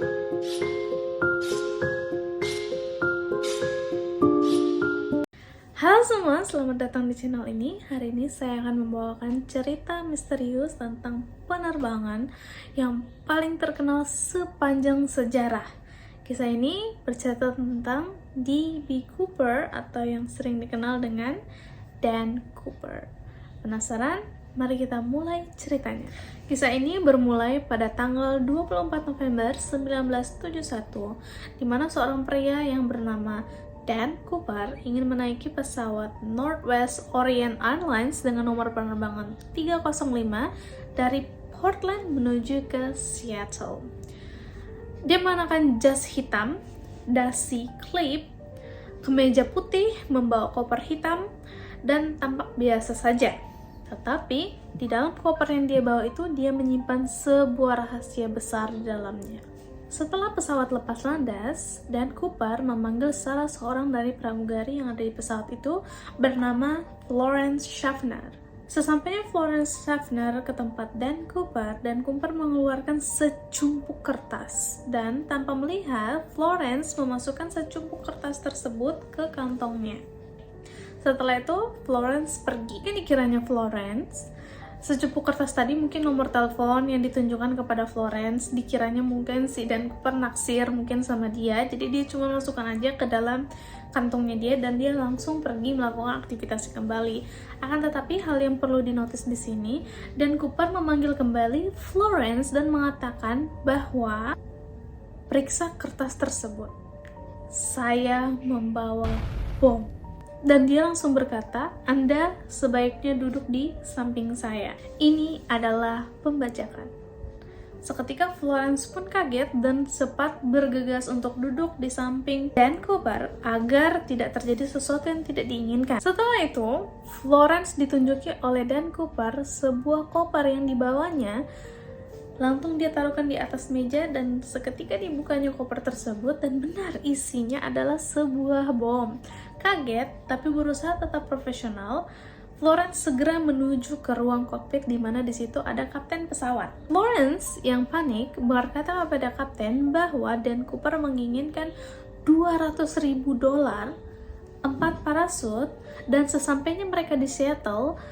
Halo semua, selamat datang di channel ini. Hari ini saya akan membawakan cerita misterius tentang penerbangan yang paling terkenal sepanjang sejarah. Kisah ini bercerita tentang D.B. Cooper atau yang sering dikenal dengan Dan Cooper. Penasaran? Mari kita mulai ceritanya. Kisah ini bermulai pada tanggal 24 November 1971, di mana seorang pria yang bernama Dan Cooper ingin menaiki pesawat Northwest Orient Airlines dengan nomor penerbangan 305 dari Portland menuju ke Seattle. Dia mengenakan jas hitam, dasi klip, kemeja putih, membawa koper hitam, dan tampak biasa saja. Tetapi di dalam koper yang dia bawa itu, dia menyimpan sebuah rahasia besar di dalamnya. Setelah pesawat lepas landas, Dan Cooper memanggil salah seorang dari pramugari yang ada di pesawat itu bernama Florence Schaffner. Sesampainya Florence Schaffner ke tempat Dan Cooper mengeluarkan secumpuk kertas. Dan tanpa melihat, Florence memasukkan secumpuk kertas tersebut ke kantongnya. Setelah itu, Florence pergi. Ini dikiranya Florence, secumpuk kertas tadi mungkin nomor telepon yang ditunjukkan kepada Florence. Dikiranya mungkin si Dan Cooper naksir mungkin sama dia, jadi dia cuma masukkan aja ke dalam kantongnya dia dan dia langsung pergi melakukan aktivitas kembali. Akan tetapi hal yang perlu dinotis di sini, Dan Cooper memanggil kembali Florence dan mengatakan bahwa periksa kertas tersebut. Saya membawa bom. Dan dia langsung berkata, Anda sebaiknya duduk di samping saya. Ini adalah pembajakan. Seketika Florence pun kaget dan sempat bergegas untuk duduk di samping Dan Cooper agar tidak terjadi sesuatu yang tidak diinginkan. Setelah itu, Florence ditunjuki oleh Dan Cooper sebuah koper yang dibawanya. Langsung dia taruhkan di atas meja dan seketika dibukanya koper tersebut dan benar isinya adalah sebuah bom. Kaget, tapi berusaha tetap profesional, Florence segera menuju ke ruang kokpit di mana di situ ada kapten pesawat. Florence yang panik berkata kepada kapten bahwa Dan Cooper menginginkan $200.000, 4 parasut, dan sesampainya mereka di Seattle,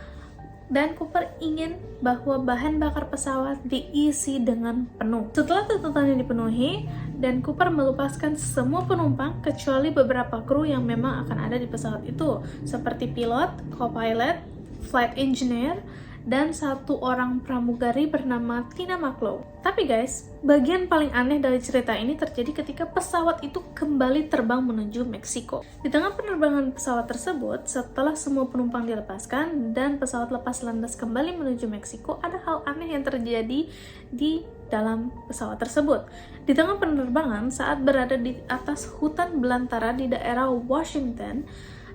Dan Cooper ingin bahwa bahan bakar pesawat diisi dengan penuh. Setelah tuntutannya dipenuhi, Dan Cooper melepaskan semua penumpang kecuali beberapa kru yang memang akan ada di pesawat itu, seperti pilot, co-pilot, flight engineer, dan satu orang pramugari bernama Tina McClough. Tapi guys, bagian paling aneh dari cerita ini terjadi ketika pesawat itu kembali terbang menuju Meksiko. Di tengah penerbangan pesawat tersebut, setelah semua penumpang dilepaskan dan pesawat lepas landas kembali menuju Meksiko, ada hal aneh yang terjadi di dalam pesawat tersebut. Di tengah penerbangan, saat berada di atas hutan belantara di daerah Washington,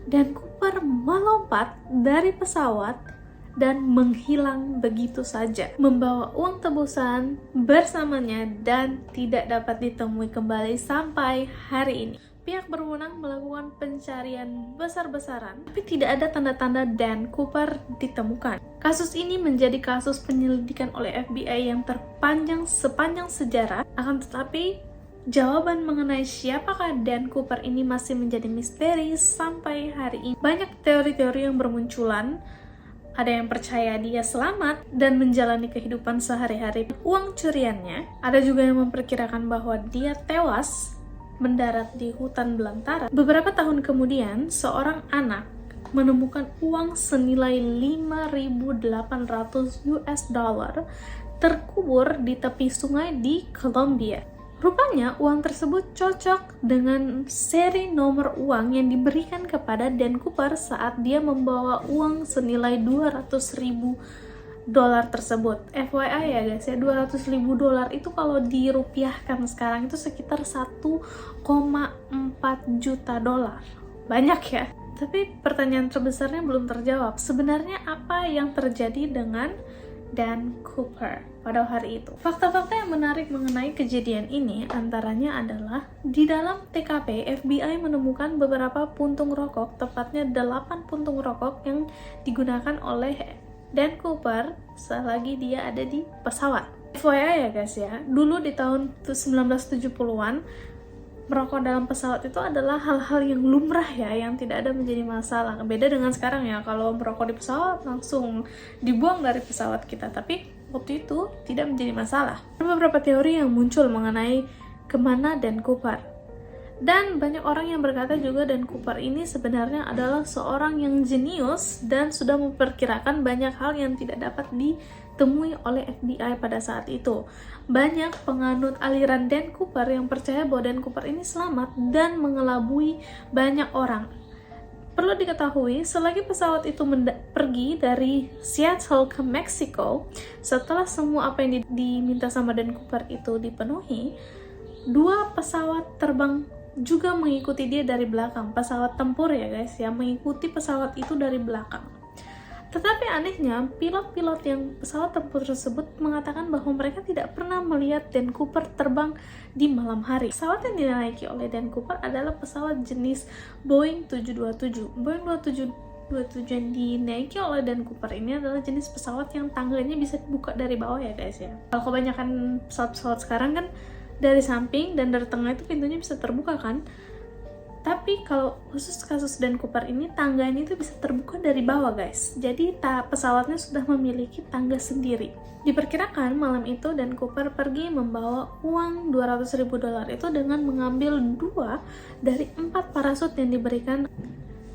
Dan Cooper melompat dari pesawat dan menghilang begitu saja, membawa uang tebusan bersamanya dan tidak dapat ditemui kembali sampai hari ini. Pihak berwenang melakukan pencarian besar-besaran, tapi tidak ada tanda-tanda Dan Cooper ditemukan. Kasus ini menjadi kasus penyelidikan oleh FBI yang terpanjang sepanjang sejarah, akan tetapi jawaban mengenai siapakah Dan Cooper ini masih menjadi misteri sampai hari ini. Banyak teori-teori yang bermunculan. Ada yang percaya dia selamat dan menjalani kehidupan sehari-hari uang curiannya. Ada juga yang memperkirakan bahwa dia tewas mendarat di hutan belantara. Beberapa tahun kemudian, seorang anak menemukan uang senilai $5.800 terkubur di tepi sungai di Colombia. Rupanya uang tersebut cocok dengan seri nomor uang yang diberikan kepada Dan Cooper saat dia membawa uang senilai $200.000 tersebut. FYI ya guys ya, $200.000 itu kalau dirupiahkan sekarang itu sekitar 1,4 juta dolar. Banyak ya. Tapi pertanyaan terbesarnya belum terjawab. Sebenarnya apa yang terjadi dengan Dan Cooper pada hari itu? Fakta-fakta yang menarik mengenai kejadian ini antaranya adalah di dalam TKP FBI menemukan beberapa puntung rokok, tepatnya 8 puntung rokok yang digunakan oleh Dan Cooper selagi dia ada di pesawat. FYI ya guys ya, dulu di tahun 1970-an merokok dalam pesawat itu adalah hal-hal yang lumrah ya, yang tidak ada menjadi masalah. Beda dengan sekarang ya, kalau merokok di pesawat langsung dibuang dari pesawat kita, tapi waktu itu tidak menjadi masalah. Ada beberapa teori yang muncul mengenai kemana Dan Cooper. Dan banyak orang yang berkata juga Dan Cooper ini sebenarnya adalah seorang yang jenius dan sudah memperkirakan banyak hal yang tidak dapat ditemui oleh FBI pada saat itu. Banyak penganut aliran Dan Cooper yang percaya bahwa Dan Cooper ini selamat dan mengelabui banyak orang. Perlu diketahui, selagi pesawat itu pergi dari Seattle ke Meksiko, setelah semua apa yang diminta sama Dan Cooper itu dipenuhi, 2 pesawat terbang juga mengikuti dia dari belakang. Pesawat tempur ya guys ya, mengikuti pesawat itu dari belakang. Tetapi anehnya, pilot-pilot yang pesawat tempur tersebut mengatakan bahwa mereka tidak pernah melihat Dan Cooper terbang di malam hari. Pesawat yang dinaiki oleh Dan Cooper adalah pesawat jenis Boeing 727. Boeing 727 yang dinaiki oleh Dan Cooper ini adalah jenis pesawat yang tangganya bisa dibuka dari bawah ya guys ya. Kalau kebanyakan pesawat-pesawat sekarang kan dari samping dan dari tengah itu pintunya bisa terbuka kan. Tapi kalau khusus kasus Dan Cooper ini, tangganya itu bisa terbuka dari bawah guys. Jadi pesawatnya sudah memiliki tangga sendiri. Diperkirakan malam itu Dan Cooper pergi membawa uang $200.000 itu dengan mengambil 2 dari 4 parasut yang diberikan.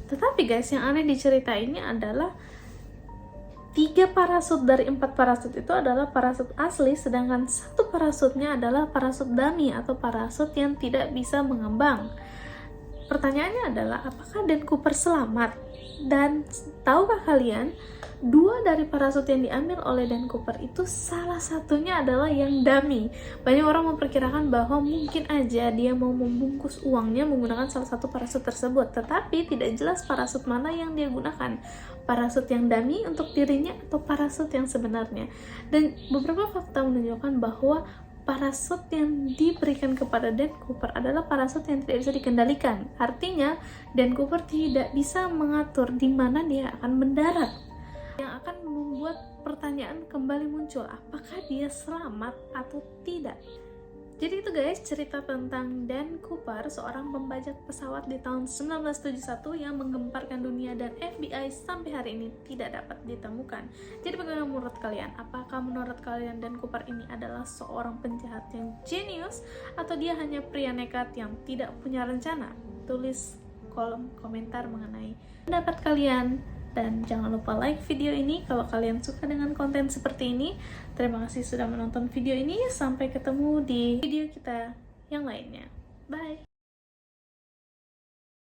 Tetapi guys, yang aneh di cerita ini adalah 3 parasut dari 4 parasut itu adalah parasut asli, sedangkan 1 parasutnya adalah parasut dummy atau parasut yang tidak bisa mengembang. Pertanyaannya adalah, apakah Dan Cooper selamat? Dan tahukah kalian, 2 dari parasut yang diambil oleh Dan Cooper itu salah satunya adalah yang dummy. Banyak orang memperkirakan bahwa mungkin aja dia mau membungkus uangnya menggunakan salah satu parasut tersebut, tetapi tidak jelas parasut mana yang dia gunakan. Parasut yang dummy untuk dirinya atau parasut yang sebenarnya. Dan beberapa fakta menunjukkan bahwa parasut yang diberikan kepada Dan Cooper adalah parasut yang tidak bisa dikendalikan. Artinya, Dan Cooper tidak bisa mengatur di mana dia akan mendarat. Yang akan membuat pertanyaan kembali muncul, apakah dia selamat atau tidak? Jadi itu guys, cerita tentang Dan Cooper, seorang pembajak pesawat di tahun 1971 yang menggemparkan dunia dan FBI sampai hari ini tidak dapat ditemukan. Jadi bagaimana menurut kalian? Apakah menurut kalian Dan Cooper ini adalah seorang penjahat yang jenius atau dia hanya pria nekat yang tidak punya rencana? Tulis kolom komentar mengenai pendapat kalian. Dan jangan lupa like video ini kalau kalian suka dengan konten seperti ini. Terima kasih sudah menonton video ini. Sampai ketemu di video kita yang lainnya. Bye!